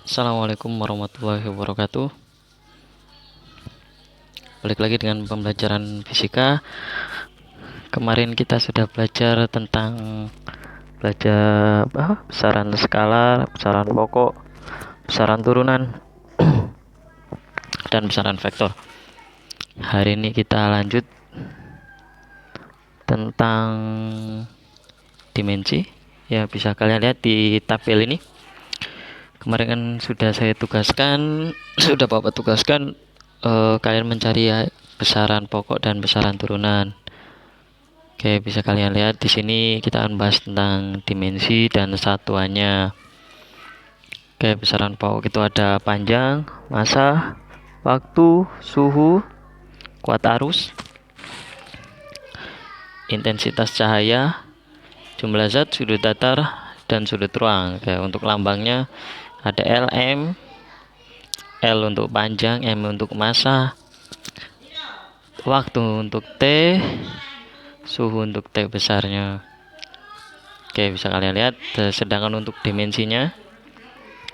Assalamualaikum warahmatullahi wabarakatuh. Balik lagi dengan pembelajaran fisika. Kemarin kita sudah belajar tentang besaran skala, besaran pokok, besaran turunan, dan besaran vektor. Hari ini kita lanjut tentang dimensi. Ya, bisa kalian lihat di tabel ini. Kemarin kan sudah saya tugaskan, sudah Bapak tugaskan kalian mencari ya besaran pokok dan besaran turunan. Oke, bisa kalian lihat di sini kita akan bahas tentang dimensi dan satuannya. Oke, besaran pokok itu ada panjang, massa, waktu, suhu, kuat arus, intensitas cahaya, jumlah zat, sudut datar, dan sudut ruang. Oke, untuk lambangnya ada Lm, L untuk panjang, M untuk massa, waktu untuk T, suhu untuk T besarnya. Oke, bisa kalian lihat. Sedangkan untuk dimensinya,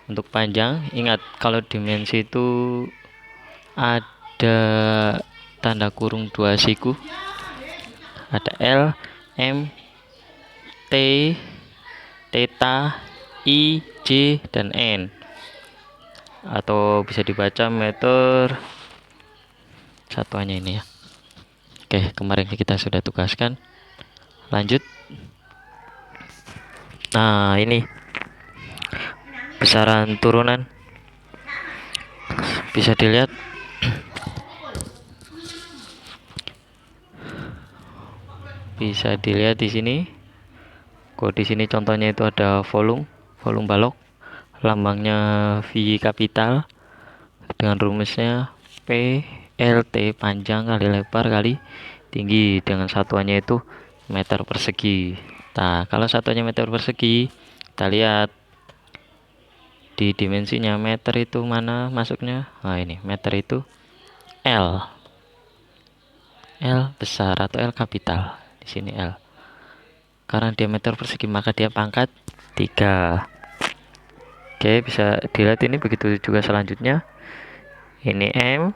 untuk panjang, ingat kalau dimensi itu ada tanda kurung dua siku, ada L, M, T, theta, I, J, dan N, atau bisa dibaca meter satuannya ini ya. Oke, kemarin kita sudah tugaskan. Lanjut. Nah, ini besaran turunan. Bisa dilihat di sini. Kok di sini contohnya itu ada volume balok, lambangnya V kapital dengan rumusnya P LT panjang kali lebar kali tinggi, dengan satuannya itu meter persegi. Nah, kalau satuannya meter persegi, kita lihat di dimensinya meter itu mana masuknya. Nah, ini meter itu L besar atau L kapital. Di sini L. Karena diameter persegi maka dia pangkat 3. Oke, bisa dilihat ini. Begitu juga selanjutnya. Ini M,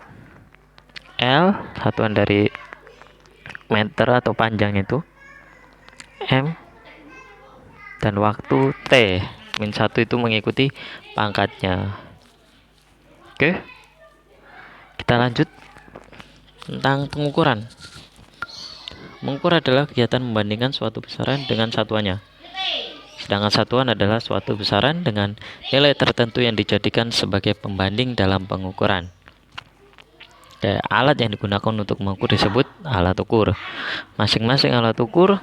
L satuan dari meter atau panjang itu M, dan waktu T min 1 itu mengikuti pangkatnya. Oke, kita lanjut tentang pengukuran. Mengukur adalah kegiatan membandingkan suatu besaran dengan satuannya. Sedangkan satuan adalah suatu besaran dengan nilai tertentu yang dijadikan sebagai pembanding dalam pengukuran. Alat yang digunakan untuk mengukur disebut alat ukur. Masing-masing alat ukur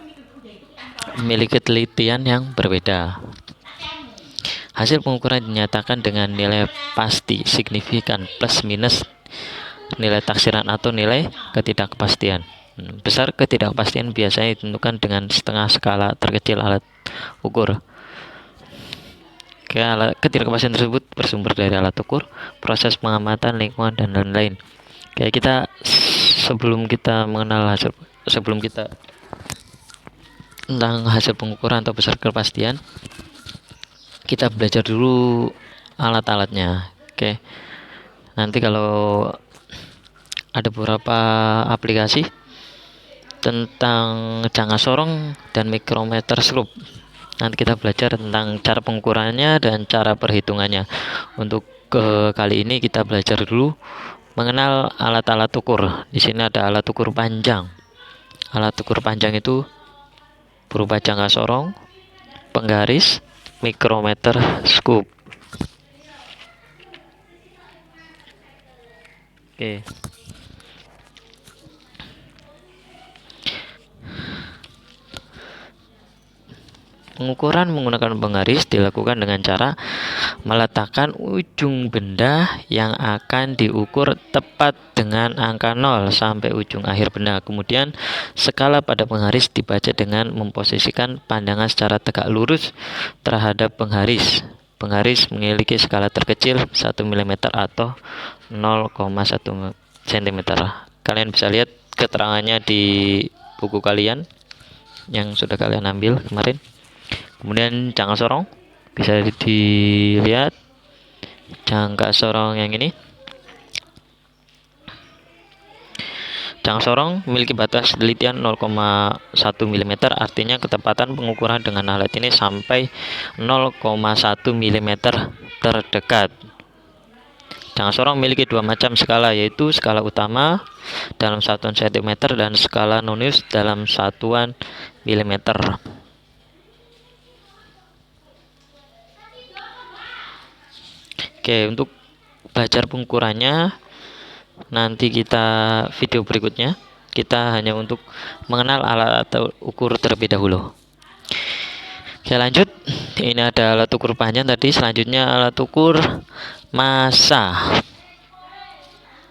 memiliki telitian yang berbeda. Hasil pengukuran dinyatakan dengan nilai pasti signifikan plus minus nilai taksiran atau nilai ketidakpastian. Besar ketidakpastian biasanya ditentukan dengan setengah skala terkecil alat ukur. Ketidakpastian tersebut bersumber dari alat ukur, proses pengamatan lingkungan, dan lain-lain. Sebelum kita tentang hasil pengukuran atau besar kepastian, kita belajar dulu alat-alatnya. Oke. Nanti kalau ada beberapa aplikasi tentang jangka sorong dan mikrometer skrup. Nanti kita belajar tentang cara pengukurannya dan cara perhitungannya. Untuk kali ini kita belajar dulu mengenal alat-alat ukur. Di sini ada alat ukur panjang. Alat ukur panjang itu berupa jangka sorong, penggaris, mikrometer skrup. Oke. Pengukuran menggunakan penggaris dilakukan dengan cara meletakkan ujung benda yang akan diukur tepat dengan angka 0 sampai ujung akhir benda. Kemudian skala pada penggaris dibaca dengan memposisikan pandangan secara tegak lurus terhadap penggaris. Penggaris memiliki skala terkecil 1 mm atau 0,1 cm. Kalian bisa lihat keterangannya di buku kalian yang sudah kalian ambil kemarin. Kemudian jangka sorong bisa dilihat Jangka sorong yang ini, jangka sorong memiliki batas telitian 0,1 mm, artinya ketepatan pengukuran dengan alat ini sampai 0,1 mm terdekat. Jangka sorong memiliki dua macam skala, yaitu skala utama dalam satuan cm dan skala nonius dalam satuan mm. Oke, untuk belajar pengukurannya nanti kita video berikutnya. Kita hanya untuk mengenal alat ukur terlebih dahulu. Oke, lanjut. Ini ada alat ukur panjang tadi. Selanjutnya alat ukur massa.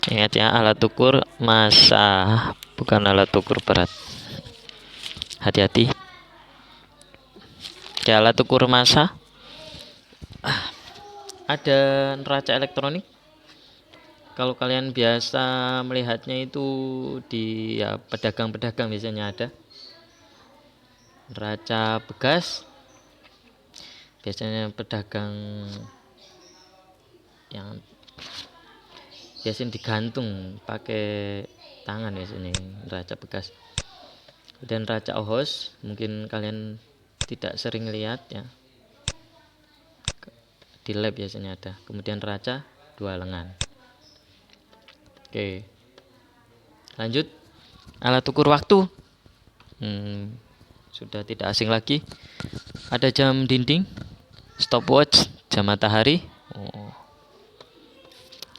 Ingat ya, alat ukur massa, bukan alat ukur berat. Hati-hati. Oke, alat ukur massa. Ada neraca elektronik. Kalau kalian biasa melihatnya itu di ya, pedagang-pedagang biasanya ada neraca begas. Biasanya pedagang yang biasanya digantung pakai tangan biasanya neraca begas. Dan neraca ohos mungkin kalian tidak sering lihat ya, di lab biasanya ada. Kemudian neraca dua lengan. Oke, lanjut. Alat ukur waktu, sudah tidak asing lagi. Ada jam dinding, stopwatch, jam matahari.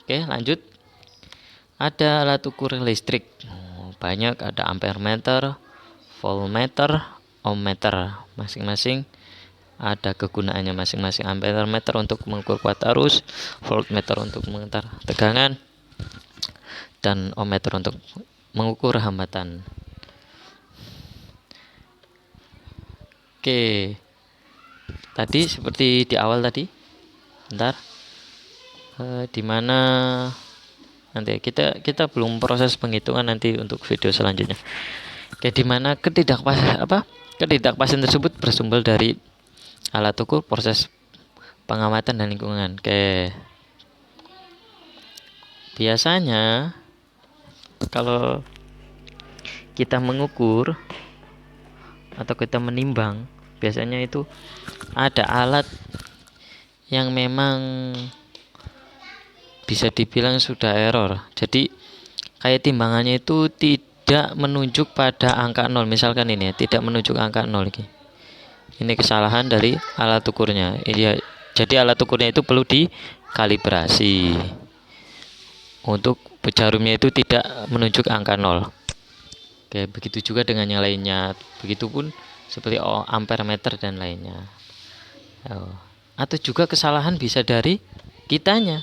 Oke, lanjut. Ada alat ukur listrik, banyak. Ada ampere meter, voltmeter, ohmmeter. Masing-masing ada kegunaannya masing-masing. Ampere meter untuk mengukur kuat arus, voltmeter untuk mengukur tegangan, dan ohmmeter untuk mengukur hambatan. Oke, tadi seperti di awal tadi, bentar, dimana nanti kita belum proses penghitungan nanti untuk video selanjutnya. Oke, dimana ketidakpastian tersebut bersumber dari alat ukur, proses pengamatan, dan lingkungan. Oke, biasanya kalau kita mengukur atau kita menimbang, biasanya itu ada alat yang memang bisa dibilang sudah error. Jadi kayak timbangannya itu tidak menunjuk pada angka 0. Misalkan ini tidak menunjuk angka 0 ini. Ini kesalahan dari alat ukurnya. Jadi alat ukurnya itu perlu dikalibrasi untuk jarumnya itu tidak menunjuk angka 0. Oke, begitu juga dengan yang lainnya. Begitupun seperti ampere meter dan lainnya. Atau juga kesalahan bisa dari kitanya,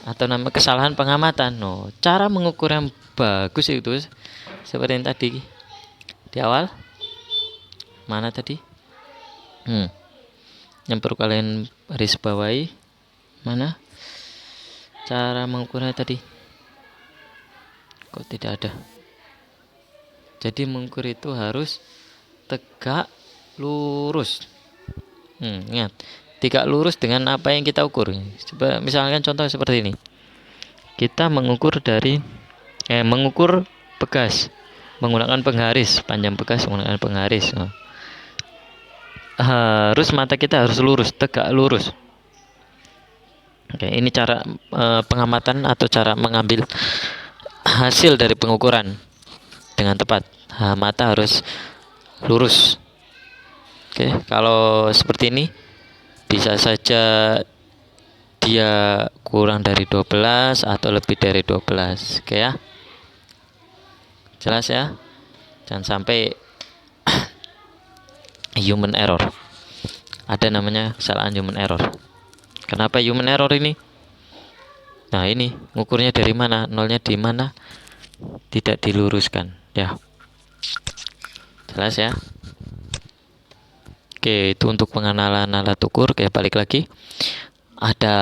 atau nama kesalahan pengamatan. Cara mengukur yang bagus itu seperti yang tadi di awal. Mana tadi? Yang perlu kalian garis bawahi. Mana? Cara mengukurnya tadi. Kok tidak ada? Jadi mengukur itu harus tegak lurus. Ingat, tegak lurus dengan apa yang kita ukur. Misalkan contoh seperti ini. Kita mengukur mengukur begas menggunakan penggaris, panjang begas menggunakan penggaris. Harus mata kita harus lurus, tegak lurus. Oke, ini cara pengamatan atau cara mengambil hasil dari pengukuran dengan tepat. Mata harus lurus. Oke, kalau seperti ini bisa saja dia kurang dari 12 atau lebih dari 12. Oke ya. Jelas ya? Jangan sampai human error. Ada namanya kesalahan human error. Kenapa human error ini? Nah, ini ngukurnya dari mana? Nolnya di mana? Tidak diluruskan, ya. Jelas ya? Oke, itu untuk pengenalan alat ukur. Oke, balik lagi. Ada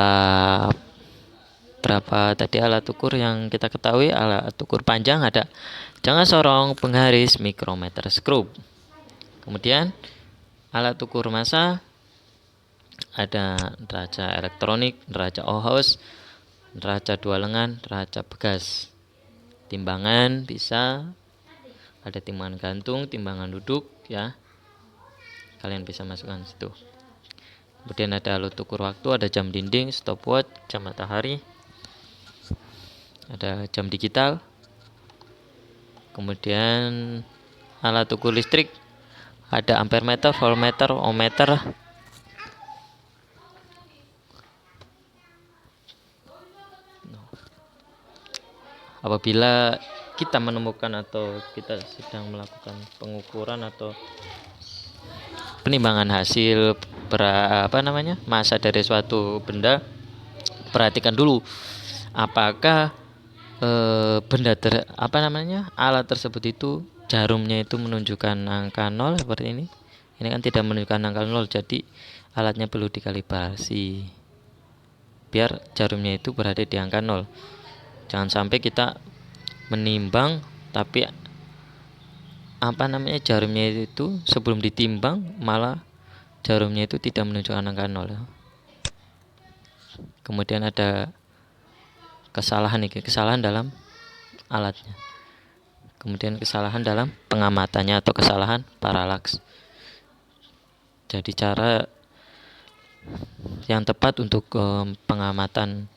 berapa tadi alat ukur yang kita ketahui? Alat ukur panjang ada jangka sorong, penggaris, mikrometer, skrup. Kemudian alat ukur massa ada neraca elektronik, neraca Ohoz, neraca dua lengan, neraca bekas. Timbangan bisa ada timbangan gantung, timbangan duduk ya. Kalian bisa masukkan situ. Kemudian ada alat ukur waktu, ada jam dinding, stopwatch, jam matahari, ada jam digital. Kemudian alat ukur listrik, ada ampermeter, voltmeter, ohmmeter. Apabila kita menemukan atau kita sedang melakukan pengukuran atau penimbangan hasil massa dari suatu benda, perhatikan dulu apakah alat tersebut itu jarumnya itu menunjukkan angka 0 seperti ini. Ini kan tidak menunjukkan angka 0, jadi alatnya perlu dikalibrasi biar jarumnya itu berada di angka 0. Jangan sampai kita menimbang tapi jarumnya itu sebelum ditimbang malah jarumnya itu tidak menunjukkan angka 0. Kemudian ada kesalahan dalam alatnya. Kemudian kesalahan dalam pengamatannya atau kesalahan paralaks. Jadi cara yang tepat untuk pengamatan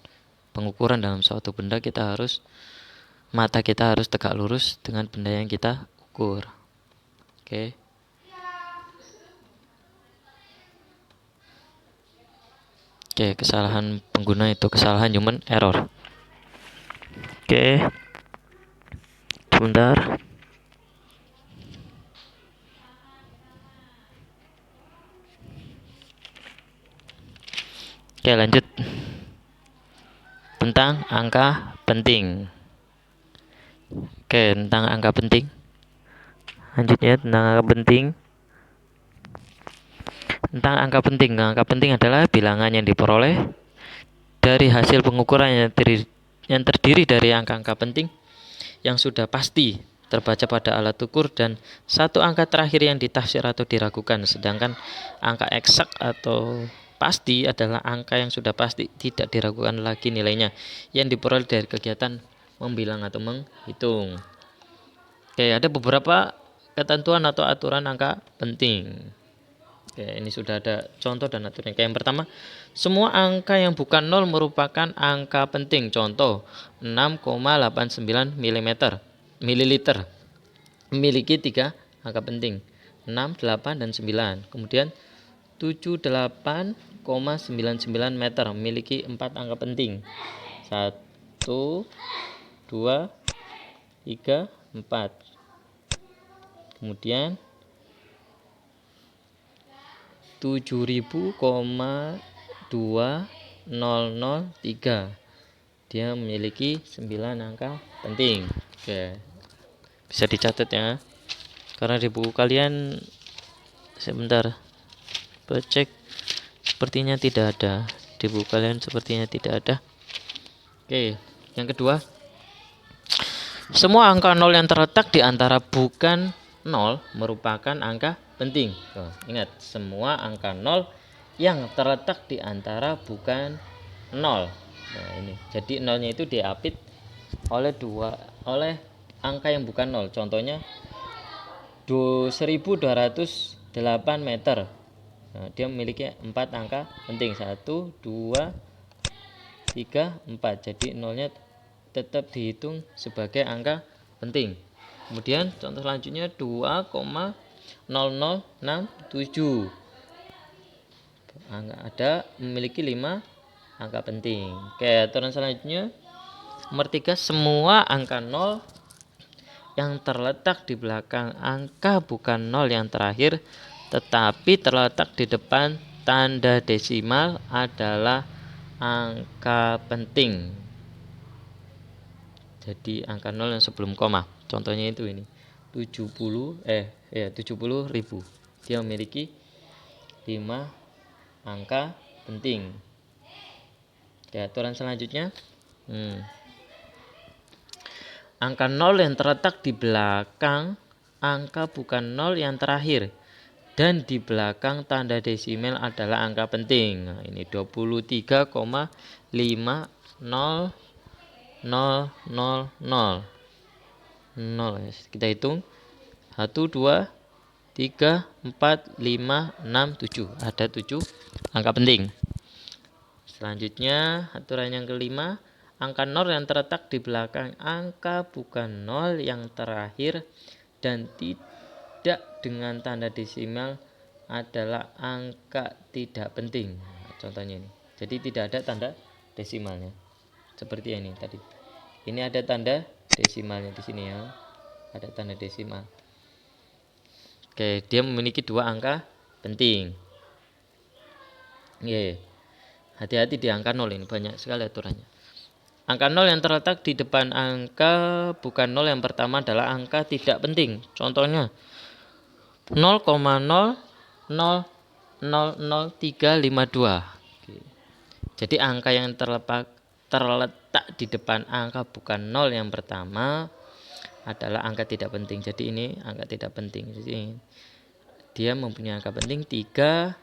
pengukuran dalam suatu benda, mata kita harus tegak lurus dengan benda yang kita ukur. Oke. Oke, kesalahan pengguna itu kesalahan human error. Oke. Sebentar. Oke, lanjut. Tentang angka penting. Oke, tentang angka penting. Lanjutnya tentang angka penting. Tentang angka penting. Angka penting adalah bilangan yang diperoleh dari hasil pengukuran yang terdiri dari angka-angka penting yang sudah pasti terbaca pada alat ukur dan satu angka terakhir yang ditafsir atau diragukan. Sedangkan angka eksak atau pasti adalah angka yang sudah pasti, tidak diragukan lagi nilainya, yang diperoleh dari kegiatan membilang atau menghitung. Oke, ada beberapa ketentuan atau aturan angka penting. Oke, ini sudah ada contoh dan aturan. Yang pertama, semua angka yang bukan 0 merupakan angka penting. Contoh, 6,89 mililiter memiliki 3 angka penting, 6, 8, dan 9. Kemudian 78,99 meter memiliki 4 angka penting, 1, 2, 3, 4. Kemudian 7000,2003 dia memiliki 9 angka penting. Oke, bisa dicatat ya, karena di buku kalian sebentar cek, sepertinya tidak ada di buku kalian, sepertinya tidak ada. Oke, yang kedua, semua angka 0 yang terletak di antara bukan 0 merupakan angka penting. Ingat, semua angka 0 yang terletak di antara bukan 0. Nah, ini. Jadi 0-nya itu diapit oleh angka yang bukan 0. Contohnya 1208 meter. Nah, dia memiliki 4 angka penting, 1, 2, 3, 4. Jadi 0-nya tetap dihitung sebagai angka penting. Kemudian contoh selanjutnya 2,0067 ada memiliki 5 angka penting. Oke, aturan selanjutnya nomor 3, semua angka 0 yang terletak di belakang angka bukan 0 yang terakhir tetapi terletak di depan tanda desimal adalah angka penting. Jadi angka 0 yang sebelum koma. Contohnya itu ini. 70.000. Dia memiliki 5 angka penting. Oke, aturan selanjutnya. Angka 0 yang terletak di belakang angka bukan 0 yang terakhir dan di belakang tanda desimal adalah angka penting. Nah, ini 23,50000. Kita hitung 1, 2, 3, 4, 5, 6, 7. Ada 7 angka penting. Selanjutnya aturan yang kelima, angka 0 yang terletak di belakang angka bukan 0 yang terakhir dan tidak dengan tanda desimal adalah angka tidak penting. Nah, contohnya ini. Jadi tidak ada tanda desimalnya. Seperti ini tadi. Ini ada tanda desimalnya di sini ya. Ada tanda desimal. Oke, dia memiliki 2 angka penting. Oke. Hati-hati di angka 0 ini, banyak sekali aturannya. Angka 0 yang terletak di depan angka bukan 0 yang pertama adalah angka tidak penting. Contohnya 0,0000352. Jadi angka yang terletak di depan angka bukan 0 yang pertama adalah angka tidak penting. Jadi ini angka tidak penting. Jadi dia mempunyai angka penting 3,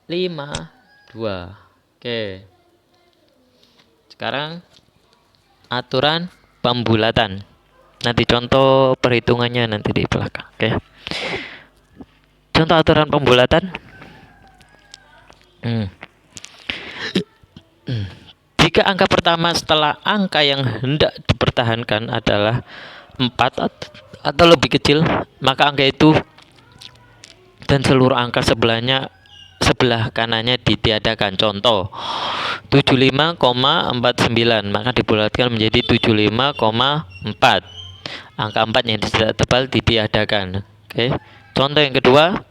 5, 2. Oke. Sekarang aturan pembulatan. Nanti contoh perhitungannya nanti di belakang. Oke. Contoh aturan pembulatan. Jika angka pertama setelah angka yang hendak dipertahankan adalah 4 atau lebih kecil, maka angka itu dan seluruh angka sebelah kanannya ditiadakan. Contoh 75,49, maka dibulatkan menjadi 75,4. Angka 4 yang tidak tebal ditiadakan. Oke. Contoh yang kedua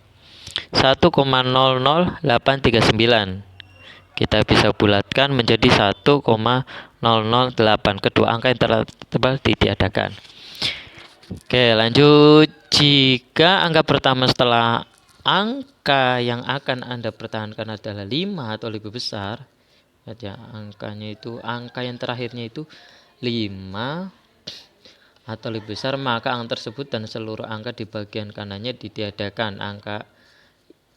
1,00839. Kita bisa bulatkan menjadi 1,008. Kedua angka yang tertebal ditiadakan. Oke, lanjut. Jika angka pertama setelah angka yang akan Anda pertahankan adalah 5 atau lebih besar, ya, angka yang terakhirnya itu 5 atau lebih besar, maka angka tersebut dan seluruh angka di bagian kanannya ditiadakan. Angka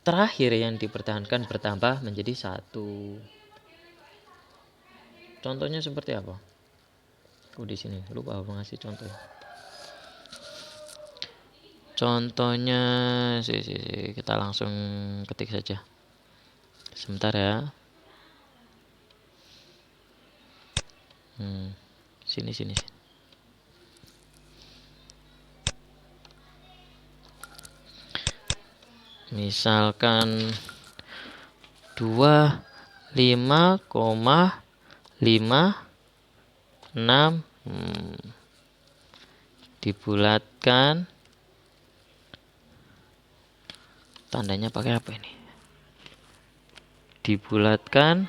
terakhir yang dipertahankan bertambah menjadi 1. Contohnya seperti apa? Di sini lupa mengasih contoh. Contohnya kita langsung ketik saja. Sebentar ya. Sini. Misalkan 25,56 dibulatkan, tandanya pakai apa ini? Dibulatkan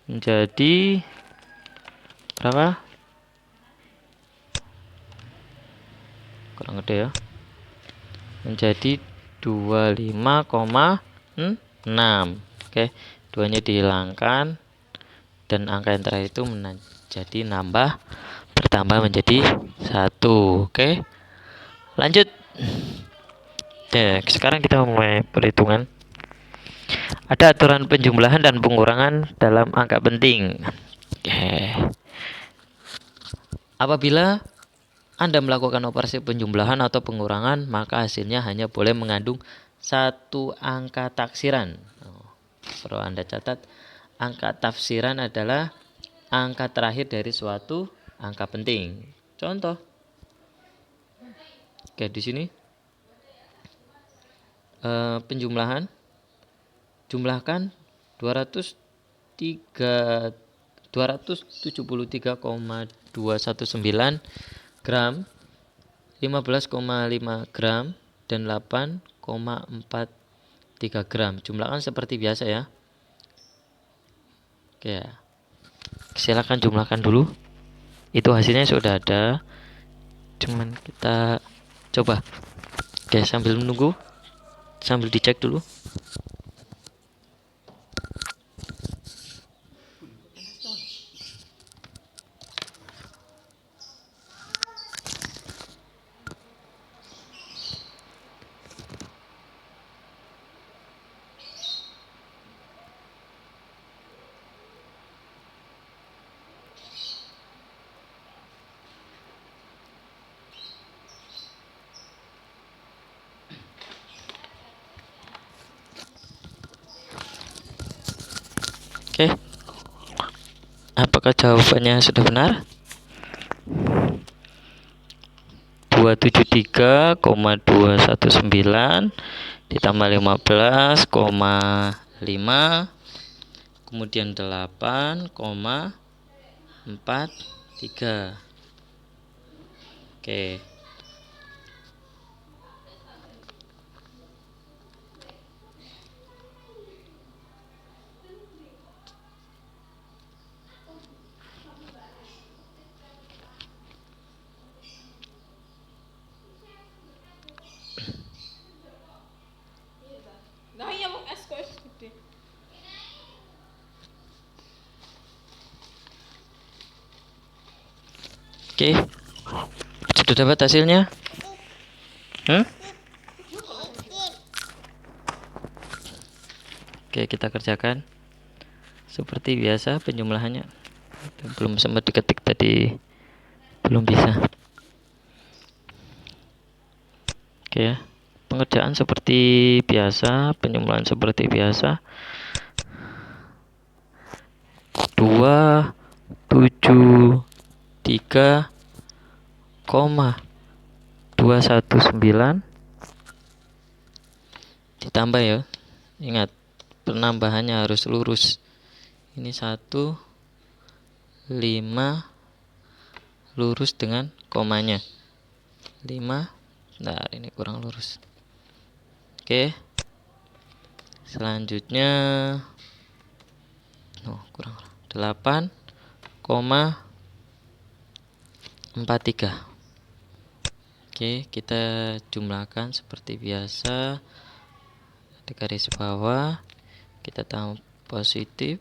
menjadi berapa? Kurang gede ya. Menjadi 25,6. Oke, 2-nya dihilangkan dan angka yang terakhir itu menjadi bertambah menjadi 1. Oke. Lanjut. Ya, sekarang kita mulai perhitungan. Ada aturan penjumlahan dan pengurangan dalam angka penting. Oke. Apabila Anda melakukan operasi penjumlahan atau pengurangan, maka hasilnya hanya boleh mengandung 1 angka taksiran. Perlu Anda catat, angka tafsiran adalah angka terakhir dari suatu angka penting. Contoh. Oke, di sini penjumlahan. Jumlahkan 273,219 gram, 15,5 gram, dan 8,43 gram. Jumlahkan seperti biasa ya. Oke, silakan jumlahkan dulu. Itu hasilnya sudah ada, cuman kita coba. Oke, sambil menunggu, sambil dicek dulu. Apakah jawabannya sudah benar? 273,219 ditambah 15,5, kemudian 8,43. Oke. Oke, sudah dapat hasilnya? Oke, kita kerjakan seperti biasa penjumlahannya. Belum sempat diketik tadi, belum bisa. Oke ya, pengerjaan seperti biasa, penjumlahan seperti biasa. 273,219 ditambah ya. Ingat, penambahannya harus lurus. Ini 1, 5 lurus dengan komanya. 5. Nah, ini kurang lurus. Oke. Selanjutnya kurang 8,43. Oke, kita jumlahkan seperti biasa. Ada garis bawah, kita tambah positif.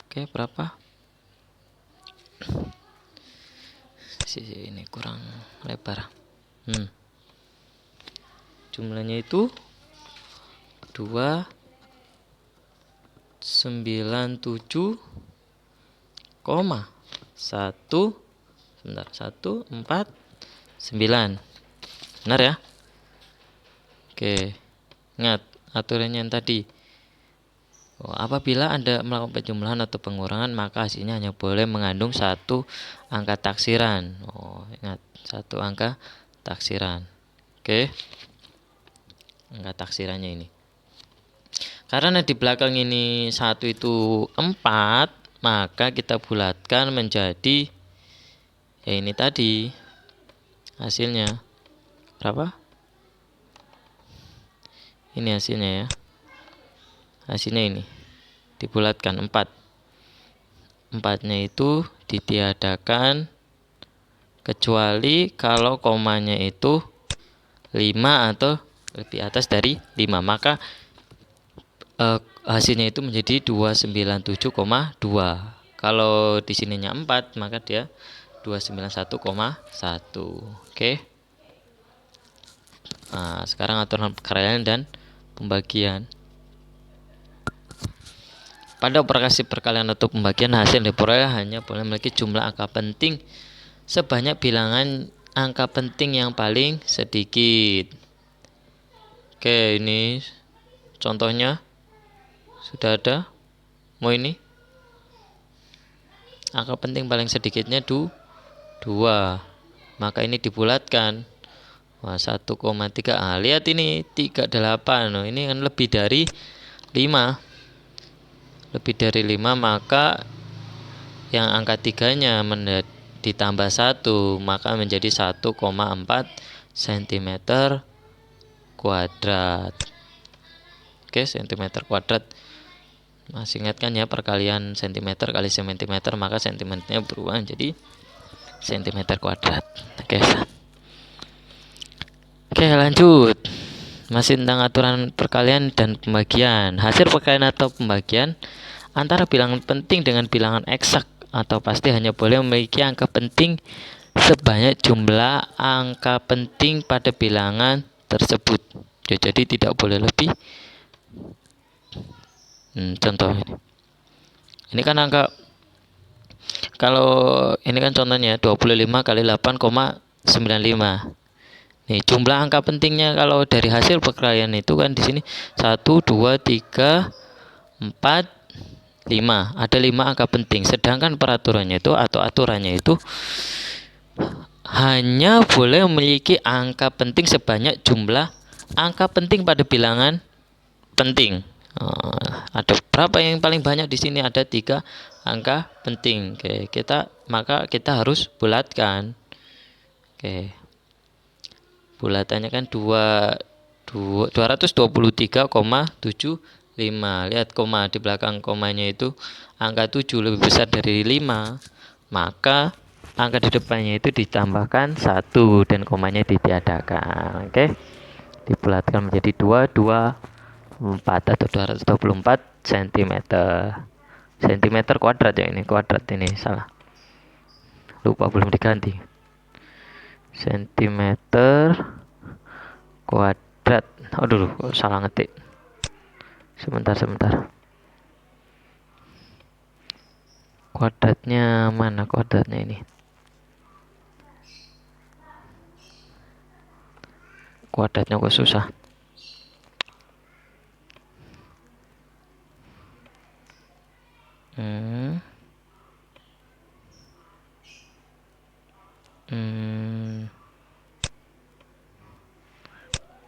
Oke, berapa? Sisi ini kurang lebar. Jumlahnya itu 297,149. Benar ya? Oke, ingat aturannya yang tadi. Apabila Anda melakukan penjumlahan atau pengurangan, maka hasilnya hanya boleh mengandung satu angka taksiran. Ingat, satu angka taksiran. Oke, angka taksirannya ini. Karena di belakang ini 1 itu 4, maka kita bulatkan menjadi ya ini tadi. Hasilnya berapa? Ini hasilnya ya. Hasilnya ini dibulatkan 4. 4-nya itu ditiadakan kecuali kalau komanya itu 5 atau lebih atas dari 5, maka hasilnya itu menjadi 297,2. Kalau di sininya 4, maka dia 291,1. Oke. Nah, sekarang aturan perkalian dan pembagian. Pada operasi perkalian atau pembagian, hasil yang diperoleh hanya boleh memiliki jumlah angka penting sebanyak bilangan angka penting yang paling sedikit. Oke, ini contohnya sudah ada. Mau ini angka penting paling sedikitnya 2, maka ini dibulatkan. 1,3. Lihat ini 38. Ini kan lebih dari 5. Lebih dari 5, maka yang angka 3-nya ditambah 1, maka menjadi 1,4 cm kuadrat. Oke, cm kuadrat. Masih ingat kan ya perkalian cm kali cm, maka cm-nya berubah jadi cm kuadrat. Oke, lanjut. Masih tentang aturan perkalian dan pembagian. Hasil perkalian atau pembagian antara bilangan penting dengan bilangan eksak atau pasti hanya boleh memiliki angka penting sebanyak jumlah angka penting pada bilangan tersebut. Jadi tidak boleh lebih. Contoh ini. Ini kan angka, kalau ini kan contohnya 25 kali 8,95. Nih, jumlah angka pentingnya kalau dari hasil perkalian itu kan di sini 1, 2, 3, 4, Ada 5 angka penting, sedangkan peraturannya itu atau aturannya itu hanya boleh memiliki angka penting sebanyak jumlah angka penting pada bilangan penting. Ada berapa yang paling banyak di sini? Ada 3 angka penting. Oke, maka kita harus bulatkan. Oke. Bulatannya kan 223,75. Lihat koma di belakang komanya itu angka 7 lebih besar dari 5. Maka angka di depannya itu ditambahkan 1 dan komanya ditiadakan. Oke. Dibulatkan menjadi 224 atau 224 cm. Cm kuadrat ya, ini kuadrat, ini salah. Lupa belum diganti. Cm kuadrat. Aduh, salah ngetik. Sebentar. Kuadratnya mana kuadratnya ini? Kuadratnya kok susah.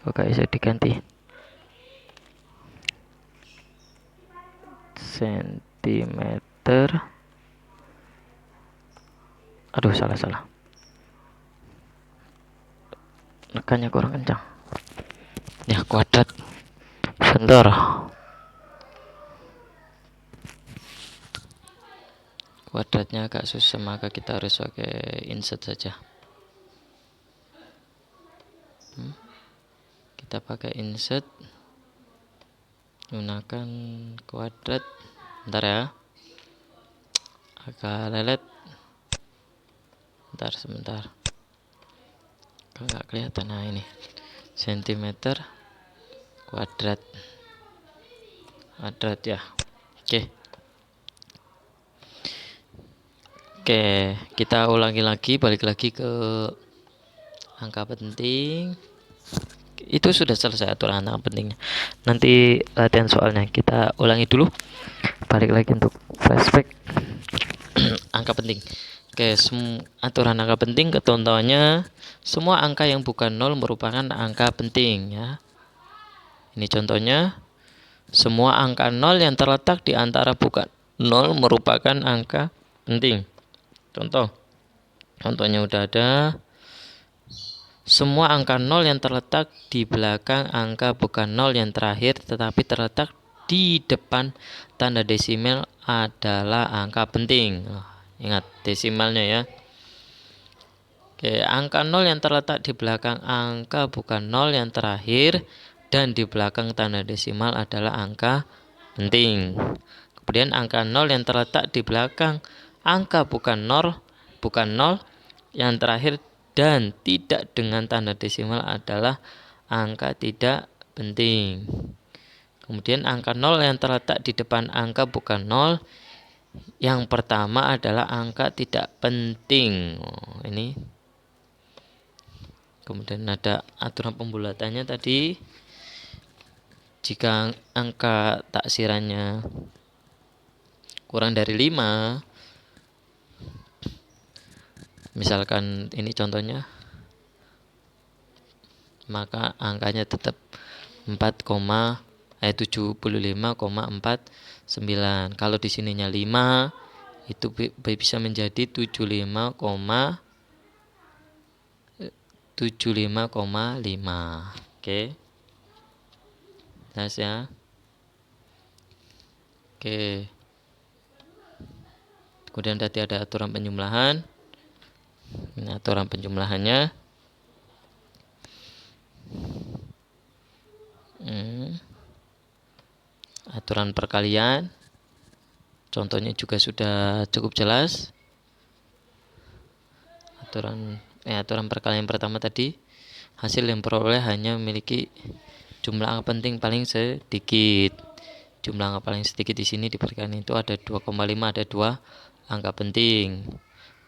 Kok gak bisa diganti? Sentimeter. Aduh, salah. Nekannya kurang kencang. Ya, kuadrat. Sebentar. Kuadratnya agak susah, maka kita harus pakai insert saja. Kita pakai insert, gunakan kuadrat. Bentar ya, agak lelet. Sebentar. Kalau nggak kelihatan, nah ini sentimeter kuadrat ya. Oke, kita ulangi lagi, balik lagi ke angka penting. Itu sudah selesai aturan angka pentingnya. Nanti latihan soalnya kita ulangi dulu. Balik lagi untuk flashback. Angka penting. Oke, aturan angka penting ketentuannya semua angka yang bukan 0 merupakan angka penting ya. Ini contohnya, semua angka 0 yang terletak di antara bukan 0 merupakan angka penting. Contohnya udah ada. Semua angka 0 yang terletak di belakang angka bukan 0 yang terakhir tetapi terletak di depan tanda desimal adalah angka penting. Ingat desimalnya ya. Oke, angka 0 yang terletak di belakang angka bukan 0 yang terakhir dan di belakang tanda desimal adalah angka penting. Kemudian angka 0 yang terletak di belakang angka bukan 0 yang terakhir dan tidak dengan tanda desimal adalah angka tidak penting. Kemudian angka 0 yang terletak di depan angka bukan 0 yang pertama adalah angka tidak penting. Ini. Kemudian ada aturan pembulatannya tadi. Jika angka taksirannya kurang dari 5, misalkan ini contohnya, maka angkanya tetap 75,49. Kalau di sininya 5, itu bisa menjadi 75,5. Oke. Jelas ya. Oke. Kemudian tadi ada aturan penjumlahan. Ini aturan penjumlahannya. Aturan perkalian. Contohnya juga sudah cukup jelas. Aturan perkalian pertama tadi, hasil yang peroleh hanya memiliki jumlah angka penting paling sedikit. Jumlah angka paling sedikit di sini di perkalian itu ada 2,5, ada 2 angka penting.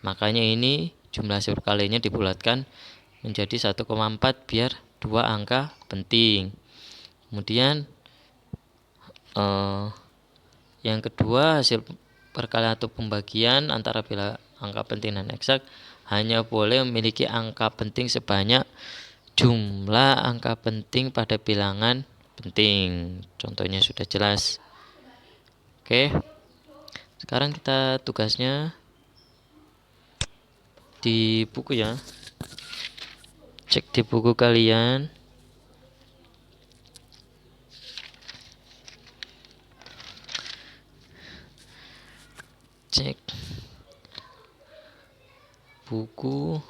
Makanya ini jumlah hasil perkaliannya dibulatkan menjadi 1,4 biar 2 angka penting. Kemudian Yang kedua, hasil perkalian atau pembagian antara bilangan angka penting dan eksak hanya boleh memiliki angka penting sebanyak jumlah angka penting pada bilangan penting. Contohnya sudah jelas. Oke. Sekarang kita tugasnya di buku ya. Cek di buku kalian. Cek buku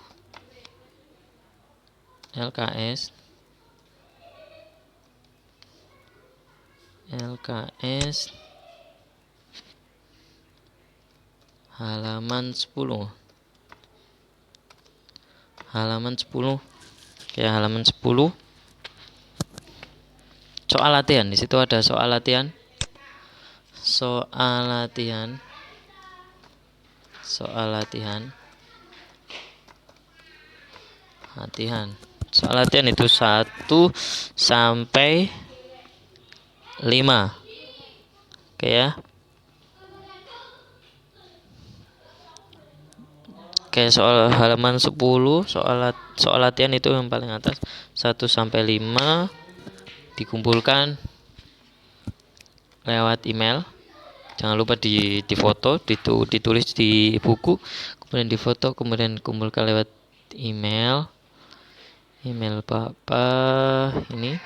LKS halaman 10. Oke, halaman 10. Soal latihan. Di situ ada soal latihan. Soal latihan itu 1 sampai 5. Oke ya. Oke, soal halaman 10, soal latihan itu yang paling atas 1 sampai 5 dikumpulkan lewat email. Jangan lupa difoto, ditulis di buku, kemudian difoto, kemudian kumpulkan lewat email. Email Papa ini.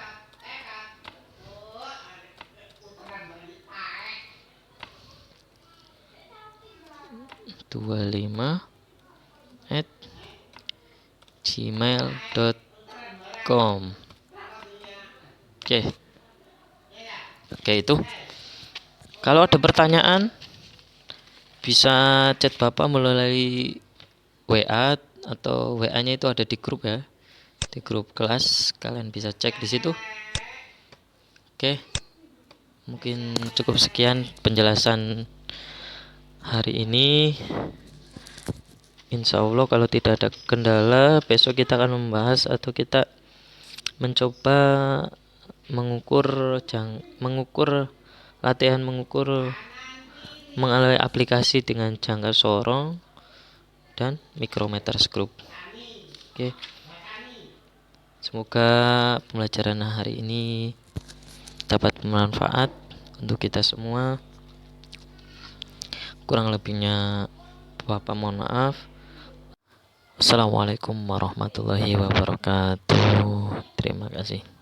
@gmail.com. Oke, itu. Kalau ada pertanyaan bisa chat Bapak melalui WA atau WA-nya itu ada di grup ya. Di grup kelas, kalian bisa cek di situ. Oke. Mungkin cukup sekian penjelasan hari ini. Insya Allah kalau tidak ada kendala, besok kita akan membahas atau kita mencoba mengukur mengalami aplikasi dengan jangka sorong dan mikrometer skrup. Oke. Semoga pembelajaran hari ini dapat bermanfaat untuk kita semua. Kurang lebihnya Bapak mohon maaf. Assalamualaikum warahmatullahi wabarakatuh. Terima kasih.